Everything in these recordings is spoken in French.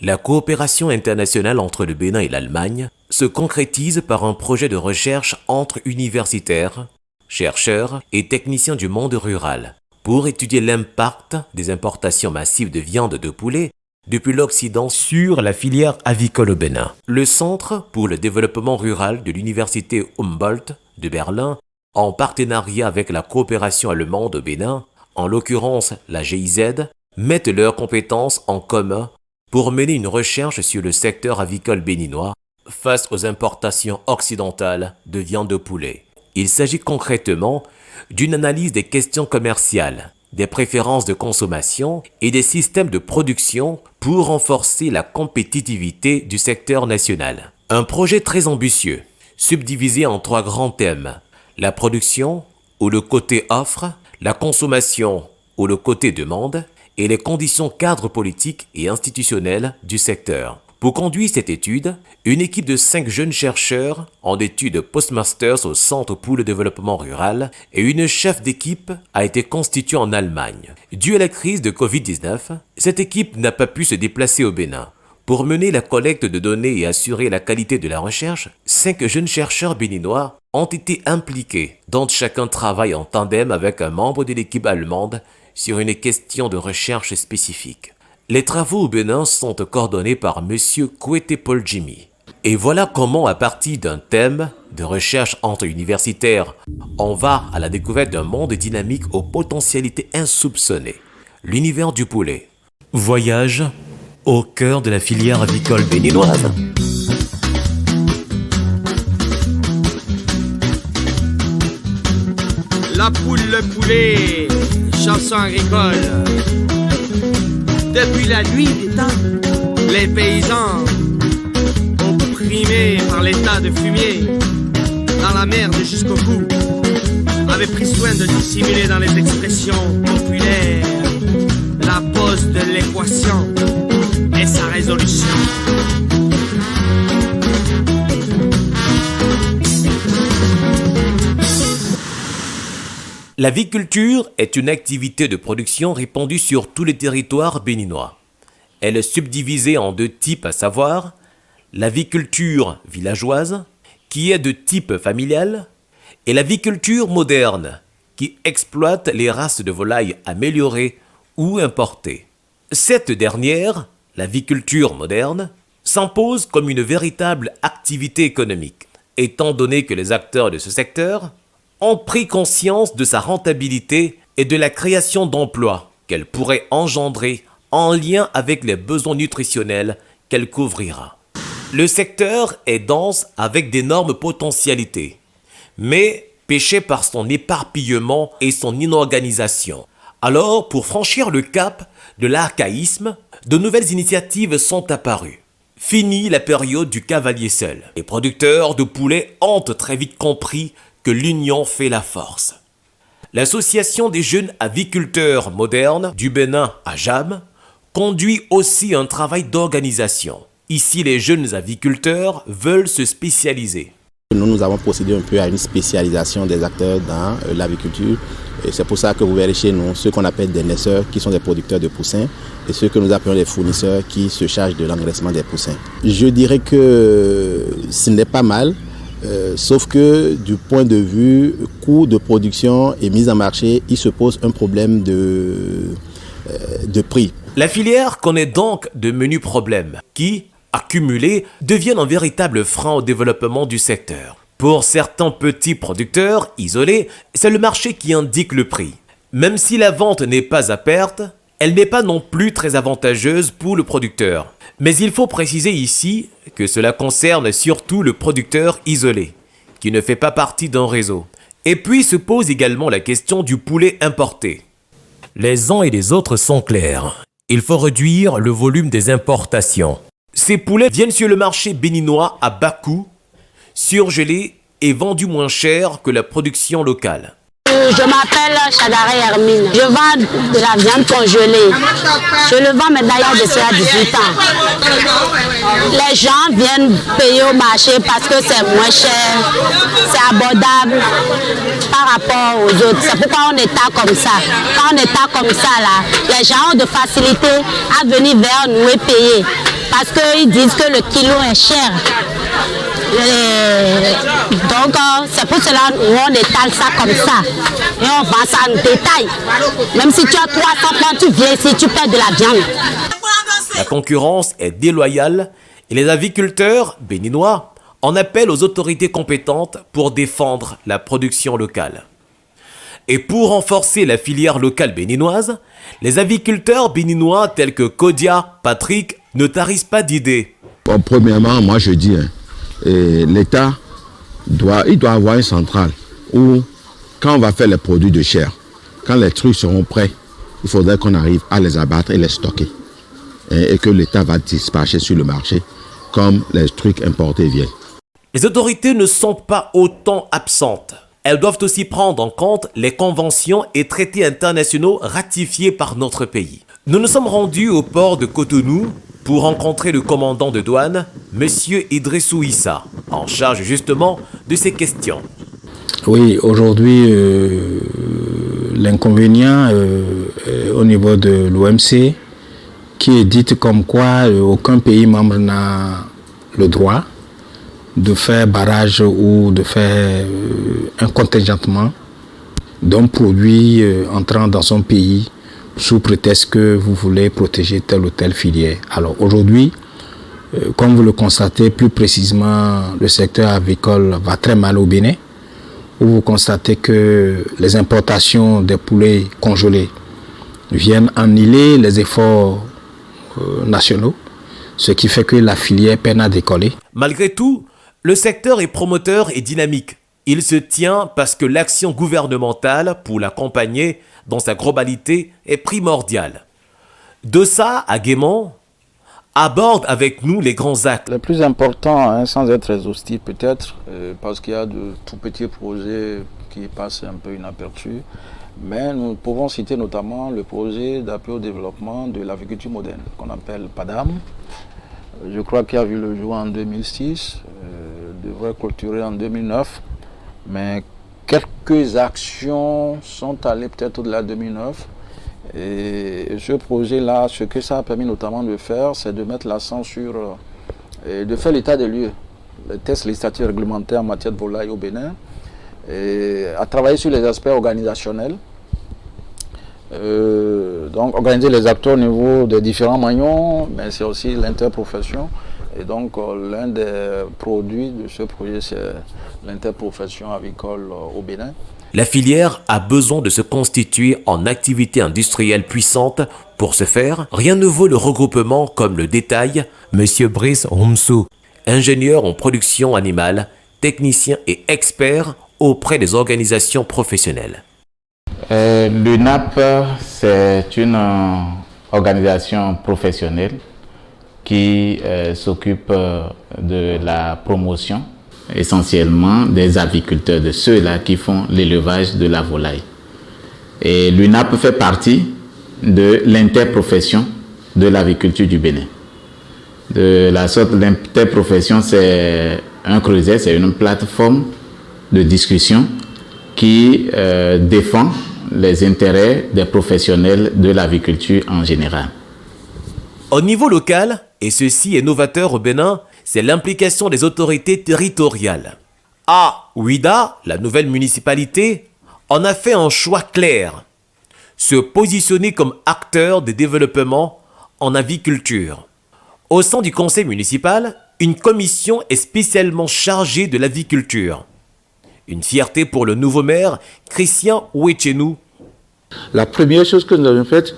La coopération internationale entre le Bénin et l'Allemagne se concrétise par un projet de recherche entre universitaires, chercheurs et techniciens du monde rural pour étudier l'impact des importations massives de viande de poulet depuis l'Occident sur la filière avicole au Bénin. Le Centre pour le développement rural de l'Université Humboldt de Berlin, en partenariat avec la coopération allemande au Bénin, en l'occurrence la GIZ, mettent leurs compétences en commun pour mener une recherche sur le secteur avicole béninois face aux importations occidentales de viande de poulet. Il s'agit concrètement d'une analyse des questions commerciales, des préférences de consommation et des systèmes de production pour renforcer la compétitivité du secteur national. Un projet très ambitieux, subdivisé en 3 grands thèmes: la production, ou le côté offre, la consommation, ou le côté demande, et les conditions cadres politiques et institutionnelles du secteur. Pour conduire cette étude, une équipe de 5 jeunes chercheurs en études postmasters au Centre pour le développement rural et une chef d'équipe a été constituée en Allemagne. Dû à la crise de Covid-19, cette équipe n'a pas pu se déplacer au Bénin. Pour mener la collecte de données et assurer la qualité de la recherche, 5 jeunes chercheurs béninois ont été impliqués, dont chacun travaille en tandem avec un membre de l'équipe allemande sur une question de recherche spécifique. Les travaux au Bénin sont coordonnés par M. Kwete Paul Jimmy. Et voilà comment, à partir d'un thème de recherche entre universitaires, on va à la découverte d'un monde dynamique aux potentialités insoupçonnées. L'univers du poulet. Voyage au cœur de la filière avicole béninoise. La poule, le poulet, chanson agricole. Depuis la nuit des temps, les paysans, opprimés par l'état de fumier, dans la merde jusqu'au cou, avaient pris soin de dissimuler dans les expressions populaires la pose de l'équation et sa résolution. L'aviculture est une activité de production répandue sur tous les territoires béninois. Elle est subdivisée en 2 types, à savoir l'aviculture villageoise, qui est de type familial, et l'aviculture moderne, qui exploite les races de volailles améliorées ou importées. Cette dernière, l'aviculture moderne, s'impose comme une véritable activité économique, étant donné que les acteurs de ce secteur ont pris conscience de sa rentabilité et de la création d'emplois qu'elle pourrait engendrer en lien avec les besoins nutritionnels qu'elle couvrira. Le secteur est dense avec d'énormes potentialités, mais péché par son éparpillement et son inorganisation. Alors, pour franchir le cap de l'archaïsme, de nouvelles initiatives sont apparues. Fini la période du cavalier seul. Les producteurs de poulets ont très vite compris que l'union fait la force. L'Association des jeunes aviculteurs modernes du Bénin, AJAM, conduit aussi un travail d'organisation. Ici, les jeunes aviculteurs veulent se spécialiser. Nous avons procédé un peu à une spécialisation des acteurs dans l'aviculture. Et c'est pour ça que vous verrez chez nous ceux qu'on appelle des naisseurs, qui sont des producteurs de poussins, et ceux que nous appelons les fournisseurs, qui se chargent de l'engraissement des poussins. Je dirais que ce n'est pas mal. Sauf que du point de vue coût de production et mise en marché, il se pose un problème de prix. La filière connaît donc de menus problèmes qui, accumulés, deviennent un véritable frein au développement du secteur. Pour certains petits producteurs isolés, c'est le marché qui indique le prix. Même si la vente n'est pas à perte, elle n'est pas non plus très avantageuse pour le producteur. Mais il faut préciser ici que cela concerne surtout le producteur isolé, qui ne fait pas partie d'un réseau. Et puis se pose également la question du poulet importé. Les uns et les autres sont clairs. Il faut réduire le volume des importations. Ces poulets viennent sur le marché béninois à bas coût, surgelés et vendus moins cher que la production locale. Je m'appelle Chadare Hermine. Je vends de la viande congelée. Je le vends maintenant il y a de cela 18 ans. Les gens viennent payer au marché parce que c'est moins cher, c'est abordable par rapport aux autres. C'est pourquoi on est là comme ça. Quand on est là comme ça, là, les gens ont de facilité à venir vers nous et payer. parce qu'ils disent que le kilo est cher. Donc c'est pour cela qu'on étale ça comme ça. Et on vend ça en détail. Même si tu as 300 francs, tu viens ici, tu perds de la viande. La concurrence est déloyale et les aviculteurs béninois en appellent aux autorités compétentes pour défendre la production locale. Et pour renforcer la filière locale béninoise, les aviculteurs béninois tels que Kodia, Patrick ne tarissent pas d'idées. Bon, premièrement, moi je dis, l'État doit avoir une centrale où, quand on va faire les produits de chair, quand les trucs seront prêts, il faudrait qu'on arrive à les abattre et les stocker. Et que l'État va dispatcher sur le marché comme les trucs importés viennent. Les autorités ne sont pas autant absentes. Elles doivent aussi prendre en compte les conventions et traités internationaux ratifiés par notre pays. Nous nous sommes rendus au port de Cotonou pour rencontrer le commandant de douane, M. Idrissou Issa, en charge justement de ces questions. Oui, aujourd'hui, l'inconvénient au niveau de l'OMC, qui est dit comme quoi aucun pays membre n'a le droit de faire barrage ou de faire un contingentement d'un produit entrant dans son pays sous prétexte que vous voulez protéger telle ou telle filière. Alors aujourd'hui, comme vous le constatez plus précisément, le secteur avicole va très mal au Bénin, où vous constatez que les importations des poulets congelés viennent annihiler les efforts nationaux, ce qui fait que la filière peine à décoller. Malgré tout, le secteur est promoteur et dynamique. Il se tient parce que l'action gouvernementale pour l'accompagner dans sa globalité est primordiale. Dossa Aguemon aborde avec nous les grands axes. Le plus important, sans être exhaustif peut-être, parce qu'il y a de tout petits projets qui passent un peu inaperçus, mais nous pouvons citer notamment le projet d'appui au développement de l'agriculture moderne, qu'on appelle PADAM. Je crois qu'il a vu le jour en 2006, devrait clôturer en 2009, mais quelques actions sont allées peut-être au-delà de 2009. Et ce projet-là, ce que ça a permis notamment de faire, c'est de mettre l'accent sur, de faire l'état des lieux, les tests législatifs réglementaires en matière de volaille au Bénin, et à travailler sur les aspects organisationnels. Donc organiser les acteurs au niveau des différents maillons, mais c'est aussi l'interprofession. Et donc l'un des produits de ce projet, c'est l'interprofession avicole au Bénin. La filière a besoin de se constituer en activité industrielle puissante. Pour ce faire, rien ne vaut le regroupement comme le détaille M. Brice Humsou, ingénieur en production animale, technicien et expert auprès des organisations professionnelles. L'UNAP, c'est une organisation professionnelle qui s'occupe de la promotion essentiellement des aviculteurs, de ceux-là qui font l'élevage de la volaille. Et l'UNAP fait partie de l'interprofession de l'aviculture du Bénin. De la sorte, l'interprofession, c'est un creuset, c'est une plateforme de discussion qui défend les intérêts des professionnels de l'aviculture en général. Au niveau local, et ceci est novateur au Bénin, c'est l'implication des autorités territoriales. À Ouida, la nouvelle municipalité, en a fait un choix clair. Se positionner comme acteur de développement en aviculture. Au sein du conseil municipal, une commission est spécialement chargée de l'aviculture. Une fierté pour le nouveau maire, Christian Ouechenou. La première chose que nous avons faite,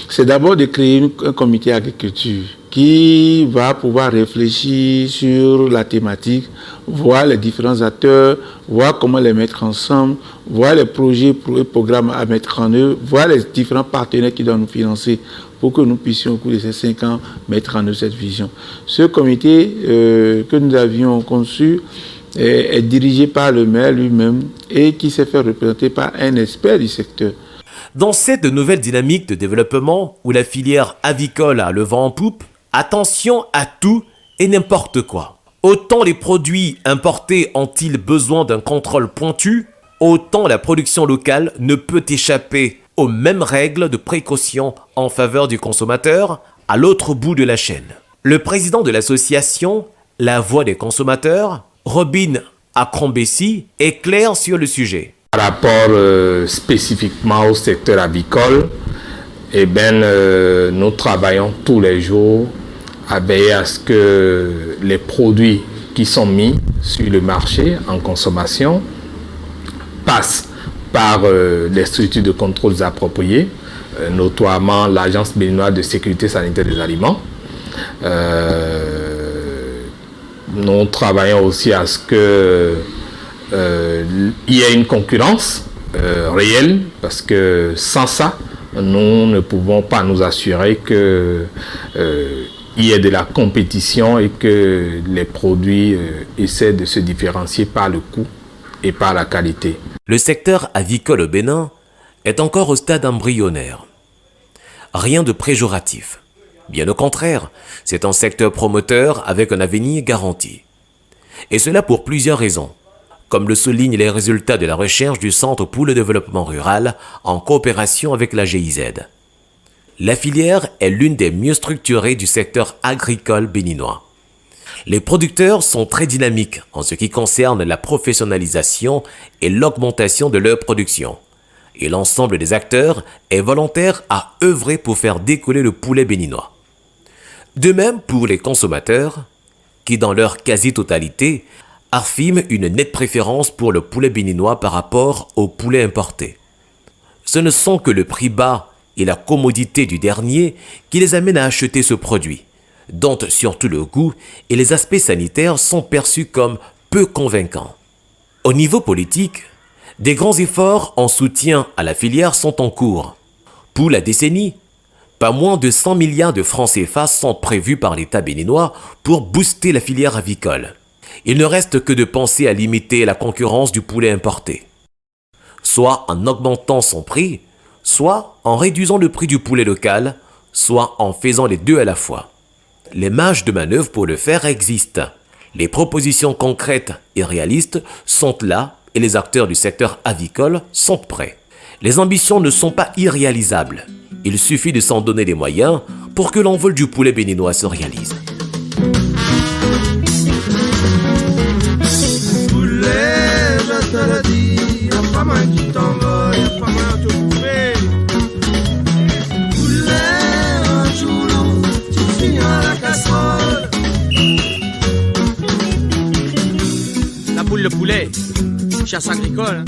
c'est d'abord de créer un comité agriculture qui va pouvoir réfléchir sur la thématique, voir les différents acteurs, voir comment les mettre ensemble, voir les projets et programmes à mettre en œuvre, voir les différents partenaires qui doivent nous financer pour que nous puissions au cours de ces 5 ans mettre en œuvre cette vision. Ce comité que nous avions conçu est dirigé par le maire lui-même et qui s'est fait représenter par un expert du secteur. Dans cette nouvelle dynamique de développement où la filière avicole a le vent en poupe, attention à tout et n'importe quoi. Autant les produits importés ont-ils besoin d'un contrôle pointu, autant la production locale ne peut échapper aux mêmes règles de précaution en faveur du consommateur à l'autre bout de la chaîne. Le président de l'association La Voix des consommateurs, Robin Akrombessi, est clair sur le sujet. Par rapport spécifiquement au secteur avicole, nous travaillons tous les jours à veiller à ce que les produits qui sont mis sur le marché en consommation passent par les structures de contrôle appropriées, notamment l'Agence béninoise de sécurité sanitaire des aliments. Nous travaillons aussi à ce qu'il y ait une concurrence réelle, parce que sans ça, nous ne pouvons pas nous assurer qu'il y ait de la compétition et que les produits essaient de se différencier par le coût et par la qualité. Le secteur avicole au Bénin est encore au stade embryonnaire. Rien de péjoratif. Bien au contraire, c'est un secteur promoteur avec un avenir garanti. Et cela pour plusieurs raisons, comme le soulignent les résultats de la recherche du Centre pour le développement rural en coopération avec la GIZ. La filière est l'une des mieux structurées du secteur agricole béninois. Les producteurs sont très dynamiques en ce qui concerne la professionnalisation et l'augmentation de leur production. Et l'ensemble des acteurs est volontaire à œuvrer pour faire décoller le poulet béninois. De même pour les consommateurs, qui dans leur quasi-totalité affirment une nette préférence pour le poulet béninois par rapport au poulet importé. Ce ne sont que le prix bas et la commodité du dernier qui les amènent à acheter ce produit, dont surtout le goût et les aspects sanitaires sont perçus comme peu convaincants. Au niveau politique, des grands efforts en soutien à la filière sont en cours. Pour la décennie, pas moins de 100 milliards de francs CFA sont prévus par l'État béninois pour booster la filière avicole. Il ne reste que de penser à limiter la concurrence du poulet importé, soit en augmentant son prix, soit en réduisant le prix du poulet local, soit en faisant les deux à la fois. Les marges de manœuvre pour le faire existent. Les propositions concrètes et réalistes sont là et les acteurs du secteur avicole sont prêts. Les ambitions ne sont pas irréalisables. Il suffit de s'en donner les moyens pour que l'envol du poulet béninois se réalise. Poulet, je te le dis, y'a pas mal qui t'envole, y'a pas mal de te bouffer. Poulet, un jour, tu finis à la casserole. La poule, le poulet, chasse agricole.